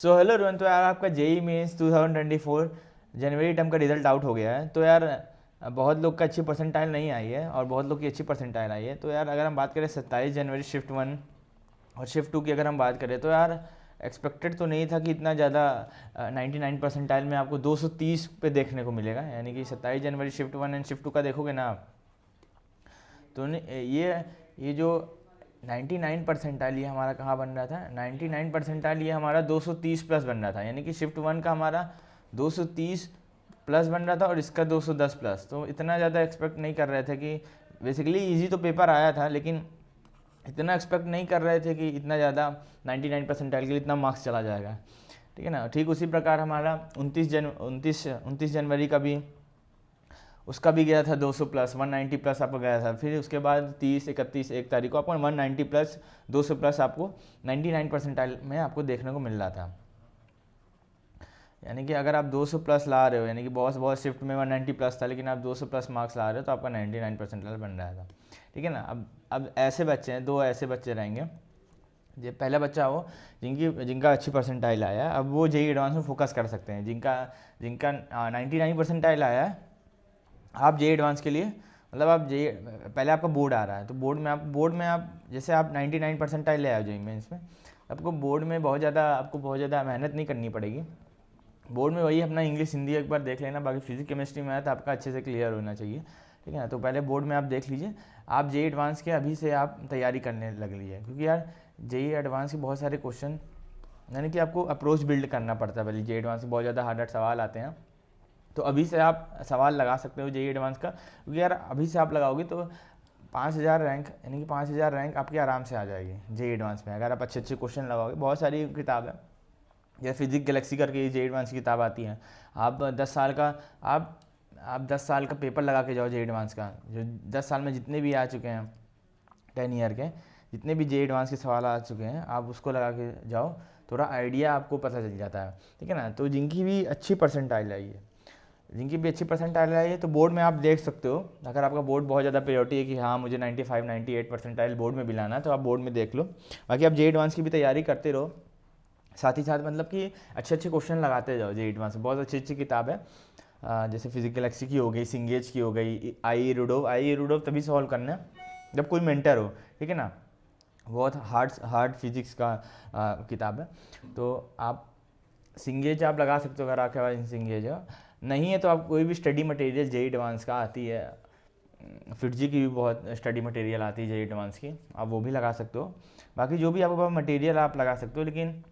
So hello Rohan, तो यार आपका जेई मेंस 2024 जनवरी टर्म का रिजल्ट आउट हो गया है। तो यार बहुत लोग का अच्छी परसेंटाइल नहीं आई है और बहुत लोग की अच्छी परसेंटाइल आई है। तो यार अगर हम बात करें 27 जनवरी शिफ्ट वन और शिफ्ट टू की अगर हम बात करें तो यार एक्सपेक्टेड तो नहीं था कि इतना ज़्यादा 99 परसेंटाइल में आपको 230 पे देखने को मिलेगा। यानी कि 27 जनवरी shift one and shift two का देखोगे ना आप, तो ये जो 99 परसेंटाइल ये हमारा कहाँ बन रहा था, 99 परसेंटाइल ये हमारा 230 प्लस बन रहा था। यानी कि शिफ्ट वन का हमारा 230 प्लस बन रहा था और इसका 210 प्लस। तो इतना ज़्यादा एक्सपेक्ट नहीं कर रहे थे कि बेसिकली इजी तो पेपर आया था, लेकिन इतना एक्सपेक्ट नहीं कर रहे थे कि इतना ज़्यादा 99 परसेंटाइल के लिए इतना मार्क्स चला जाएगा। ठीक है ना। ठीक उसी प्रकार हमारा 29 जनवरी का भी, उसका भी गया था 200 प्लस, 190 प्लस आपको गया था। फिर उसके बाद 30, 31, 1 तारीख को आपको 190 प्लस 200 प्लस आपको 99 परसेंटाइल में आपको देखने को मिल रहा था। यानी कि अगर आप 200 प्लस ला रहे हो, यानी कि बहुत बहुत शिफ्ट में 190 प्लस था लेकिन आप 200 प्लस मार्क्स ला रहे हो, तो आपका 99 परसेंटाइल बन रहा था। ठीक है ना। अब ऐसे बच्चे हैं, दो ऐसे बच्चे रहेंगे। ये पहला बच्चा हो जिनका अच्छी परसेंटाइल आया है, अब वो जेई एडवांस में फोकस कर सकते हैं। जिनका जिनका 99 परसेंटाइल आया है, आप जे एडवांस के लिए, मतलब आप जे पहले आपका बोर्ड आ रहा है, तो बोर्ड में आप जैसे आप 99 परसेंटाइल ले आए जेई मेंस में, आपको बोर्ड में आपको बहुत ज़्यादा मेहनत नहीं करनी पड़ेगी। बोर्ड में वही अपना इंग्लिश हिंदी एक बार देख लेना, बाकी फिजिक्स केमिस्ट्री में है तो आपका अच्छे से क्लियर होना चाहिए। ठीक है ना। तो पहले बोर्ड में आप देख लीजिए, आप जे एडवांस के अभी से आप तैयारी करने लग लीजिए, क्योंकि यार जे एडवांस के बहुत सारे क्वेश्चन, यानी कि आपको अप्रोच बिल्ड करना पड़ता है। पहले जे एडवांस के बहुत ज़्यादा हार्ड हार्ड सवाल आते हैं, तो अभी से आप सवाल लगा सकते हो जेई एडवांस का, क्योंकि यार अभी से आप लगाओगे तो 5000 रैंक, यानी कि 5000 रैंक आपकी आराम से आ जाएगी जेई एडवांस में, अगर आप अच्छे अच्छे क्वेश्चन लगाओगे। बहुत सारी किताब है, जैसे फिजिक्स गैलेक्सी करके जेई एडवांस की किताब आती है। आप 10 साल का आप आप 10 साल का पेपर लगा के जाओ जेई एडवांस का, जो 10 साल में जितने भी आ चुके हैं, 10 ईयर के जितने भी जे एडवांस के सवाल आ चुके हैं, आप उसको लगा के जाओ, थोड़ा आइडिया आपको पता चल जाता है। ठीक है ना। तो जिनकी भी अच्छी परसेंटाइल आई है, तो बोर्ड में आप देख सकते हो। अगर आपका बोर्ड बहुत ज़्यादा प्रायोरिटी है कि हाँ मुझे 95 98 परसेंटाइल बोर्ड में भी लाना है, तो आप बोर्ड में देख लो। बाकी आप जे एडवांस की भी तैयारी करते रहो, साथ ही साथ मतलब कि अच्छे अच्छे क्वेश्चन लगाते जाओ। जे एडवांस में बहुत अच्छी अच्छी किताब है, जैसे फिजिक्स गैलेक्सी की हो गई, सिंगेज की हो गई, आई रूडो तभी सॉल्व करना है जब कोई मेंटर हो। ठीक है ना। बहुत हार्ड फिजिक्स का किताब है, तो आप सिंगेज आप लगा सकते हो अगर आपके पास सिंगेज है। नहीं है तो आप कोई भी स्टडी मटेरियल जेई एडवांस का आती है, फिटजी की भी बहुत स्टडी मटेरियल आती है जेई एडवांस की, आप वो भी लगा सकते हो। बाकी जो भी आपके पास मटेरियल आप लगा सकते हो, लेकिन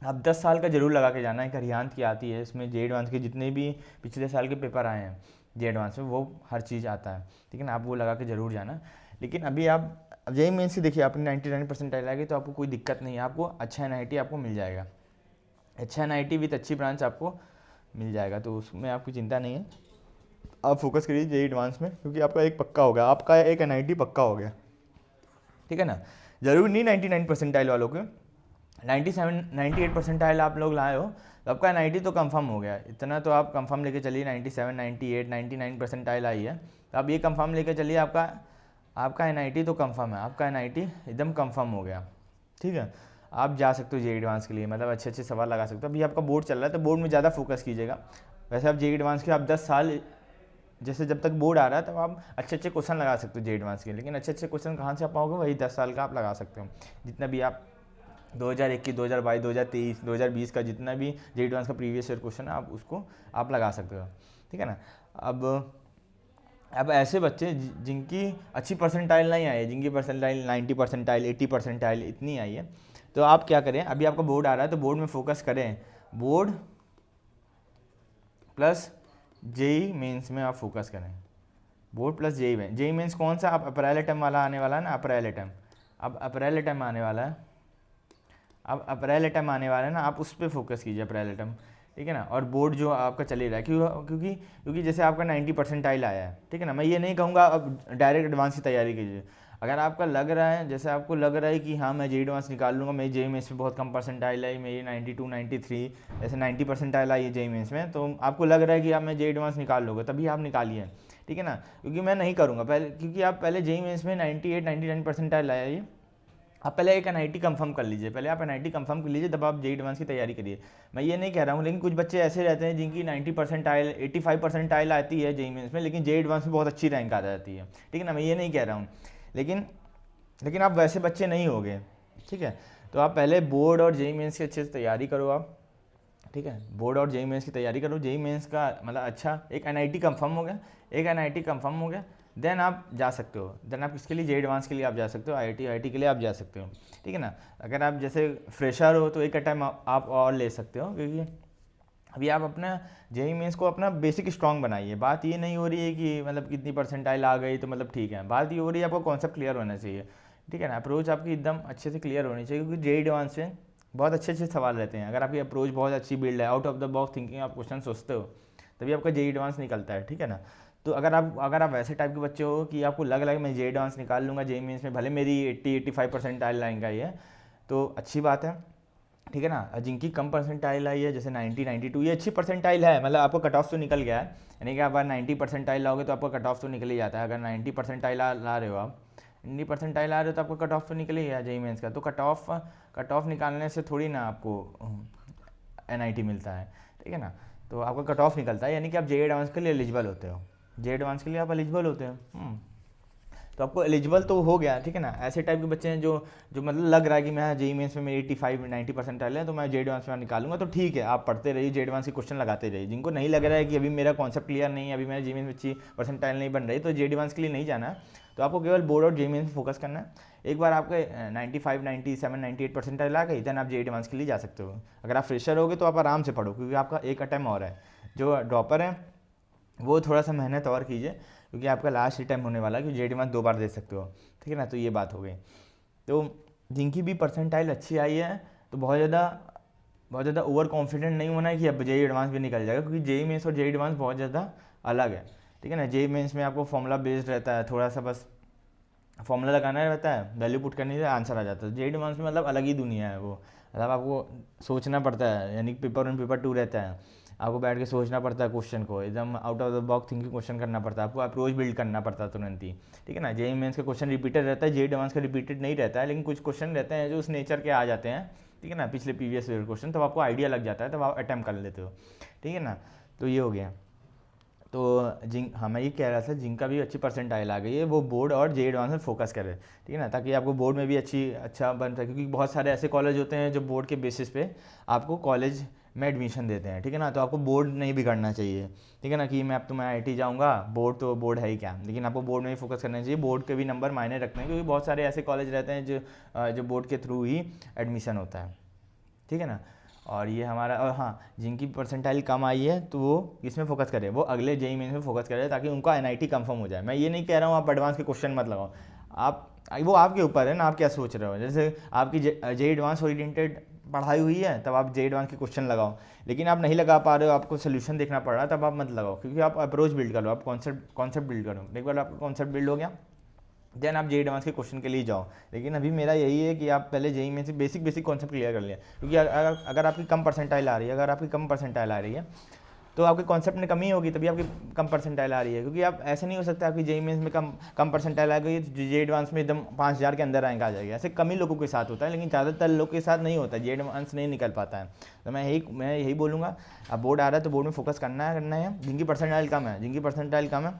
आप 10 साल का जरूर लगा के जाना है। एक हरियाणा की आती है, इसमें जे एडवांस के जितने भी पिछले साल के पेपर आए हैं जे एडवांस में, वो हर चीज़ आता है। ठीक है ना। आप वो लगा के ज़रूर जाना। लेकिन अभी आप अब जेई मेन से देखिए, आपने 99 परसेंटाइल आएगी तो आपको कोई दिक्कत नहीं है, आपको अच्छा एनआईटी आपको मिल जाएगा। अच्छा एनआईटी विथ अच्छी ब्रांच आपको मिल जाएगा, तो उसमें आपकी चिंता नहीं है। आप फोकस करिए जेई एडवांस में, क्योंकि आपका एक पक्का हो गया, आपका एक एनआईटी पक्का हो गया। ठीक है ना। जरूरी नहीं 99 परसेंटाइल वालों के, 97 98 परसेंटाइल आप लोग लाए हो तो आपका 90 तो कंफर्म हो गया। इतना तो आप कंफर्म लेके चलिए, 97 98 99 परसेंटाइल आई है, तो आप ये कंफर्म लेके चलिए, आपका आपका एनआईटी तो कंफर्म है, आपका एनआईटी एकदम कंफर्म हो गया। ठीक है। आप जा सकते हो जे एडवांस के लिए, मतलब अच्छे अच्छे सवाल लगा सकते हो। अभी आपका बोर्ड चल रहा है तो बोर्ड में ज़्यादा फोकस कीजिएगा। वैसे आप जे एडवांस के आप 10 साल, जैसे जब तक बोर्ड आ रहा है तब आप अच्छे अच्छे क्वेश्चन लगा सकते हो जे एडवांस के, लेकिन अच्छे अच्छे क्वेश्चन कहाँ से आप पाओगे, वही 10 साल का आप लगा सकते हो। जितना भी आप 2021, 2022, 2023, 2020 का जितना भी जे एडवांस का प्रीवियस ईयर क्वेश्चन है, आप उसको आप लगा सकते हो। ठीक है ना। अब ऐसे बच्चे जिनकी अच्छी परसेंटाइल नहीं आई है, जिनकी परसेंटाइल 90 परसेंटाइल 80 परसेंटाइल इतनी आई है, तो आप क्या करें, अभी आपका बोर्ड आ रहा है तो बोर्ड में फोकस करें। बोर्ड प्लस जेई मेंस में आप फोकस करें। बोर्ड प्लस जेई मेंस कौन सा, आप अप्रैल अटैम्प वाला आने वाला है ना, अप्रैल अटैम्प, अब अप्रैल अटैम्प आने वाला है, अब अप्रैल अटैम्प आने वाला है ना, आप उस पर फोकस कीजिए, अप्रैल अटैम्प। ठीक है ना। और बोर्ड जो आपका चल ही रहा है, क्योंकि क्योंकि जैसे आपका 90 परसेंटाइल आया है, ठीक है ना, मैं ये नहीं कहूँगा अब डायरेक्ट एडवांस की तैयारी कीजिए। अगर आपका लग रहा है, जैसे आपको लग रहा है कि हाँ मैं जे एडवांस निकाल लूँगा, मेरी जेई मेंस में बहुत कम परसेंटाइल आई, मेरी 92 93 ऐसे 90 परसेंटाइल आई है जेई मेंस में, तो आपको लग रहा है कि आप मैं जे एडवांस निकाल लूँगा, तभी आप निकालिए। ठीक है ना। क्योंकि मैं नहीं करूँगा पहले, क्योंकि आप पहले जेई मेंस में 98 99 परसेंटाइल आया, आप पहले एक एनआईटी कंफर्म कर लीजिए, पहले आप एनआईटी कंफर्म कर लीजिए, तब आप जेई एडवांस की तैयारी करिए। मैं ये नहीं कह रहा हूँ, लेकिन कुछ बच्चे ऐसे रहते हैं जिनकी 90 परसेंटाइल 85 परसेंटाइल आती है जेई मेंस में, लेकिन जेई एडवांस में बहुत अच्छी रैंक आ जाती है, ठीक है ना, मैं ये नहीं कह रहा हूँ। लेकिन लेकिन आप वैसे बच्चे नहीं होगे, ठीक है। तो आप पहले बोर्ड और जेई मेंस की अच्छे से तैयारी करो आप, ठीक है, बोर्ड और जेई मेंस की तैयारी करो। जेई मेंस का मतलब अच्छा एक एनआईटी कंफर्म हो गया, एक एनआईटी कंफर्म हो गया, देन आप जा सकते हो, देन आप किसके लिए, जेई एडवांस के लिए आप जा सकते हो, आईआईटी के लिए आप जा सकते हो, ठीक है ना। अगर आप जैसे फ्रेशर हो तो एक टाइम आप और ले सकते हो, क्योंकि अभी आप अपना जेई मेंस को अपना बेसिक स्ट्रॉन्ग बनाइए। बात ये नहीं हो रही है कि मतलब कितनी परसेंटाइल आ गई तो मतलब ठीक है, बात ये हो रही है आपको कॉन्सेप्ट क्लियर होना चाहिए, ठीक है ना, अप्रोच आपकी एकदम अच्छे से क्लियर होनी चाहिए, क्योंकि जेई एडवांस में बहुत अच्छे अच्छे सवाल रहते हैं। अगर आपकी अप्रोच बहुत अच्छी बिल्ड है, out of the box thinking आप क्वेश्चन सोचते हो, तभी आपका जेई एडवांस निकलता है, ठीक है ना। तो अगर आप वैसे टाइप के बच्चे हो कि आपको लग रहा है कि मैं जेई एडवांस निकाल लूँगा, जेई मेंस में भले मेरी 80-85 परसेंटाइल लाइन का ही है, तो अच्छी बात है, ठीक है ना। जिनकी कम परसेंटाइल आई है जैसे 90-92, ये अच्छी परसेंटाइल है, मतलब आपको कट ऑफ तो निकल गया है, यानी कि आप अगर 90 परसेंटाइल लाओगे तो आपका कट ऑफ तो निकल ही जाता है। अगर 90 परसेंटाइल ला रहे हो आप, 90 परसेंटाइल आ रहे हो तो आपका कट ऑफ तो निकल ही गया जेई मेंस का। तो कट ऑफ निकालने से थोड़ी ना आपको एनआईटी मिलता है, ठीक है ना। तो आपका कट ऑफ निकलता है, यानी कि आप जेई एडवांस के लिए एलिजिबल होते हो, जेई एडवांस के लिए आप एलिजिबल होते हो। तो आपको एलिजिबल तो हो गया, ठीक है ना। ऐसे टाइप के बच्चे हैं जो जो मतलब लग रहा है कि मैं जेई मेंस में मेरी 85-90 परसेंटाइल है तो मैं जेई एडवांस में निकालूंगा, तो ठीक है, आप पढ़ते रहिए, जेई एडवांस के क्वेश्चन लगाते रहिए। जिनको नहीं लग रहा है कि अभी मेरा कॉन्सेप्ट क्लियर नहीं है, अभी मेरा जेई मेंस में अच्छी परसेंटाइल नहीं बन रही, तो जेई एडवांस के लिए नहीं जाना है, तो आपको केवल बोर्ड और जेई मेंस में फोकस करना है। एक बार आपके 95, 97, 98 परसेंटाइल आ गई, देन आप जेई एडवांस के लिए जा सकते हो। अगर आप फ्रेशर होगे तो आप आराम से पढ़ो, क्योंकि आपका एक अटैम्प्ट और है। जो ड्रॉपर है वो थोड़ा सा मेहनत और कीजिए, क्योंकि आपका लास्ट टाइम होने वाला है कि जेई एडवांस 2 बार दे सकते हो, ठीक है ना। तो ये बात हो गई। तो जिनकी भी परसेंटाइल अच्छी आई है, तो बहुत ज़्यादा ओवर कॉन्फिडेंट नहीं होना है कि अब जेई एडवांस भी निकल जाएगा, क्योंकि जेई मेंस और जेई एडवांस बहुत ज़्यादा अलग है, ठीक है ना। जेई मेंस में आपको फॉर्मूला बेस्ड रहता है, थोड़ा सा बस फॉर्मूला लगाना रहता है, वैल्यू पुट करने से आंसर आ जाता है। जेई एडवांस में मतलब अलग ही दुनिया है वो, मतलब आपको सोचना पड़ता है, यानी पेपर 1 पेपर 2 रहता है, आपको बैठ के सोचना पड़ता है क्वेश्चन को, एकदम out of the box thinking question करना पड़ता है, आपको अप्रोच बिल्ड करना पड़ता है तुरंत ही, ठीक है ना। जेई मेंस का क्वेश्चन रिपीटेड रहता है, जेई एडवांस का रिपीटेड नहीं रहता है, लेकिन कुछ क्वेश्चन रहते हैं जो उस नेचर के आ जाते हैं, ठीक है ना, पिछले प्रीवियस ईयर क्वेश्चन, तब आपको आइडिया लग जाता है, तब आप अटैम्प्ट कर लेते हो, ठीक है ना। तो ये हो गया। तो हाँ, मैं ये कह रहा था, जिनका भी अच्छी परसेंटाइल आ गई है वो बोर्ड और जेई एडवांस में फोकस करे, ठीक है ना, ताकि आपको बोर्ड में भी अच्छा बन सके, क्योंकि बहुत सारे ऐसे कॉलेज होते हैं जो बोर्ड के बेसिस पे आपको कॉलेज में एडमिशन देते हैं, ठीक है ना। तो आपको बोर्ड नहीं बिगड़ना चाहिए, ठीक है ना, कि मैं आईआईटी जाऊँगा, बोर्ड तो बोर्ड है ही क्या, लेकिन आपको बोर्ड में ही फोकस करना चाहिए। बोर्ड के भी नंबर मायने रखते हैं, क्योंकि बहुत सारे ऐसे कॉलेज रहते हैं जो बोर्ड के थ्रू ही एडमिशन होता है, ठीक है ना। और ये हमारा, और हाँ, जिनकी परसेंटाइल कम आई है तो वो किस में फोकस करें, वो अगले जेई मेंस में फोकस करें, ताकि उनका एनआईटी कंफर्म हो जाए। मैं ये नहीं कह रहा हूँ आप एडवांस के क्वेश्चन मत लगाओ, आप वो आपके ऊपर है ना, आप क्या सोच रहे हो। जैसे आपकी जेई एडवांस ओरिएंटेड पढ़ाई हुई है तब आप जेई एडवांस के क्वेश्चन लगाओ, लेकिन आप नहीं लगा पा रहे हो, आपको सोल्यूशन देखना पड़ रहा है, तब आप मत लगाओ, क्योंकि आप अप्रोच बिल्ड करो, आप कॉन्सेप्ट बिल्ड करो। एक बार आपका कॉन्सेप्ट बिल्ड हो गया, देन आप जेई एडवांस के क्वेश्चन के लिए जाओ। लेकिन अभी मेरा यही है कि आप पहले जेई में से बेसिक कॉन्सेप्ट क्लियर कर लिया, क्योंकि अगर आपकी कम परसेंटाइल आ रही है, तो आपके कॉन्सेप्ट में कमी होगी, तभी आपकी कम परसेंटाइल आ रही है। क्योंकि आप ऐसे नहीं हो सकता आपकी जेई में कम परसेंटाइल आ गई तो जेई एडवांस में एकदम 5000 के अंदर रैंक आ जाएगी। ऐसे कम ही लोगों के साथ होता है, लेकिन ज़्यादातर लोग के साथ नहीं होता, जेई एडवांस नहीं निकल पाता है। तो मैं यही बोलूँगा, अब बोर्ड आ रहा है तो बोर्ड में फोकस करना है। जिनकी परसेंटाइल कम है,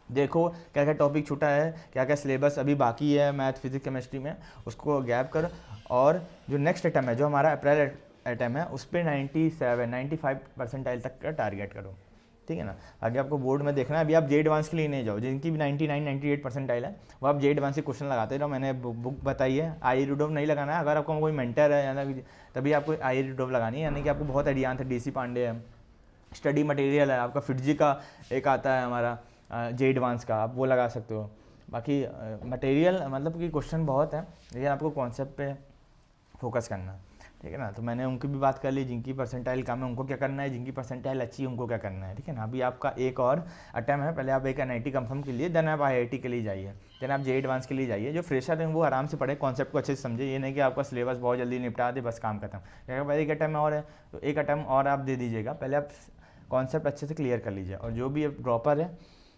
देखो क्या क्या टॉपिक छूटा है, क्या क्या सिलेबस अभी बाकी है मैथ फिजिक्स केमिस्ट्री में, उसको गैप कर, और जो नेक्स्ट अटैम्प्ट है, जो हमारा अप्रैल अटैम्प्ट है, उस पर 97-95 परसेंटाइल तक का टारगेट करो, ठीक है ना। आगे आपको बोर्ड में देखना है, अभी आप जेई एडवांस के लिए नहीं जाओ, जिनकी भी 99-98 परसेंटाइल है वो आप जेई एडवांस के क्वेश्चन लगाते रहो। मैंने बुक बताई है, आई रिडोव नहीं लगाना है। अगर आपको कोई मेंटर है यानी तभी आपको आई रिडोव लगानी है, यानी कि आपको बहुत आइडियांत है, डीसी पांडे है, स्टडी मटेरियल है आपका, फिटजी का एक आता है हमारा जेई एडवांस का, आप वो लगा सकते हो। बाकी मटेरियल मतलब कि क्वेश्चन बहुत है, लेकिन आपको कॉन्सेप्ट पे फोकस करना है, ठीक है ना। तो मैंने उनकी भी बात कर ली, जिनकी परसेंटाइल कम है उनको क्या करना है, जिनकी परसेंटाइल अच्छी है उनको क्या करना है, ठीक है ना। अभी आपका एक और अटैम्प्ट है, पहले आप एक एनआईटी कंफर्म के लिए, देन आप आईआईटी के लिए जाइए, देन आप जेई एडवांस के लिए जाइए। जो फ्रेशर हैं वो आराम से पढ़े, कॉन्सेप्ट को अच्छे से समझे, ये नहीं कि आपका सिलेबस बहुत जल्दी निपटा दे बस काम खत्म। अगर पहले एक अटैम्प्ट और है तो एक अटैम्प्ट और आप दे दीजिएगा, पहले आप कॉन्सेप्ट अच्छे से क्लियर कर लीजिए। और जो भी ड्रॉपर है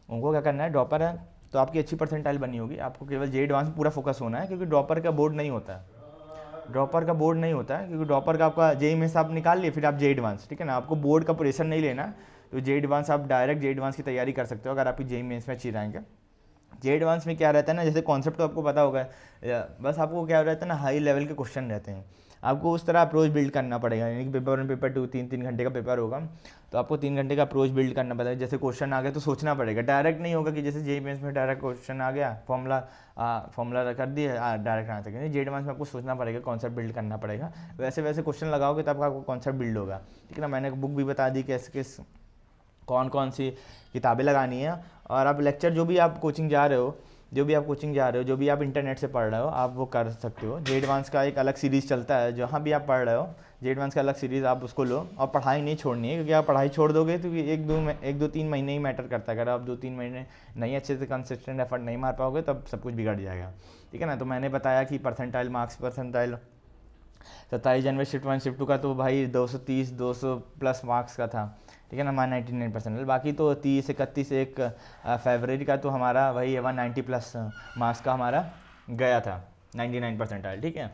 उनको क्या करना है, ड्रॉपर है तो आपकी अच्छी परसेंटाइल बनी होगी। आपको केवल जे एडवांस पूरा फोकस होना है, क्योंकि ड्रॉपर का बोर्ड नहीं होता है, ड्रॉपर का बोर्ड नहीं होता है, क्योंकि ड्रॉपर का आपका जे में से आप निकाल लिए, फिर आप जे एडवांस, ठीक है ना, आपको बोर्ड का प्रेशर नहीं लेना। तो जे एडवांस आप डायरेक्ट जे एडवांस की तैयारी कर सकते हो अगर आपकी जे मेंस में अच्छी रहेंगे। जे एडवांस में क्या रहता है ना, जैसे कॉन्सेप्ट तो आपको पता होगा, बस आपको क्या रहता है ना, हाई लेवल के क्वेश्चन रहते हैं, आपको उस तरह अप्रोच बिल्ड करना पड़ेगा। यानी कि पेपर 1 पेपर 2 3 घंटे का पेपर होगा, तो आपको 3 घंटे का अप्रोच बिल्ड करना पड़ेगा। जैसे क्वेश्चन आ गया तो सोचना पड़ेगा, डायरेक्ट नहीं होगा कि जैसे जे मेंस में डायरेक्ट क्वेश्चन आ गया, फॉर्मूला कर दिए डायरेक्ट आंसर करेंगे। जे एडवांस में आपको सोचना पड़ेगा, कॉन्सेप्ट बिल्ड करना पड़ेगा, वैसे वैसे क्वेश्चन लगाओगे तब आपका कॉन्सेप्ट बिल्ड होगा, ठीक है ना। मैंने बुक भी बता दी कैसे किस कौन कौन सी किताबें लगानी है, और आप लेक्चर जो भी आप कोचिंग जा रहे हो, जो भी आप इंटरनेट से पढ़ रहे हो, आप वो कर सकते हो। जे एडवांस का एक अलग सीरीज़ चलता है, जहाँ भी आप पढ़ रहे हो जे एडवांस का अलग सीरीज़ आप उसको लो, और पढ़ाई नहीं छोड़नी है, क्योंकि आप पढ़ाई छोड़ दोगे तो एक दो तीन महीने ही मैटर करता है। अगर आप 2-3 महीने नहीं अच्छे से कंसिस्टेंट एफर्ट नहीं मार पाओगे तब सब कुछ बिगड़ जाएगा, ठीक है ना। तो मैंने बताया कि परसेंटाइल 27 जनवरी शिफ्ट 1 शिफ्ट 2 का तो भाई 230-200 प्लस मार्क्स का था, ठीक है ना, हमारा 99%। बाकी तो 30-31 एक फरवरी का तो हमारा वही 190 प्लस मार्क्स का हमारा गया था, 99%, ठीक है।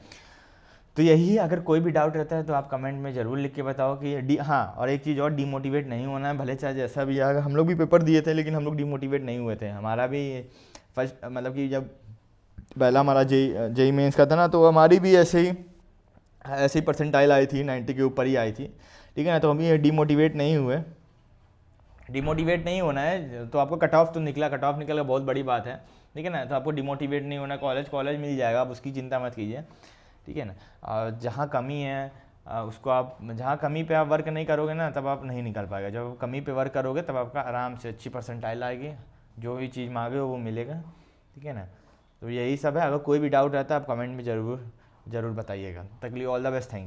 तो यही, अगर कोई भी डाउट रहता है तो आप कमेंट में ज़रूर लिख के बताओ कि हाँ, और एक चीज़ और, डीमोटिवेट नहीं होना है, भले चाहे जैसा भी आएगा। हम लोग भी पेपर दिए थे लेकिन हम लोग डीमोटिवेट नहीं हुए थे। हमारा भी फर्स्ट मतलब कि जब पहला हमारा जेई मेंस का था ना, तो हमारी भी ऐसे ही परसेंटाइल आई थी, 90 के ऊपर ही आई थी, ठीक है ना। तो हम ये डीमोटिवेट नहीं हुए, डिमोटिवेट नहीं होना है। तो आपको कट ऑफ तो निकला, कट ऑफ निकल, बहुत बड़ी बात है, ठीक है ना। तो आपको डिमोटिवेट नहीं होना, कॉलेज मिल जाएगा, आप उसकी चिंता मत कीजिए, ठीक है ना। और जहाँ कमी है उसको आप, जहाँ कमी पे आप वर्क नहीं करोगे ना, तब आप नहीं निकल पाएगा। जब आप कमी पे वर्क करोगे तब आपका आराम से अच्छी परसेंटाइल आएगी, जो भी चीज़ मांगे वो मिलेगा, ठीक है ना। तो यही सब है। अगर कोई भी डाउट रहता है आप कमेंट में ज़रूर बताइएगा। तक लिए all the best, thank you.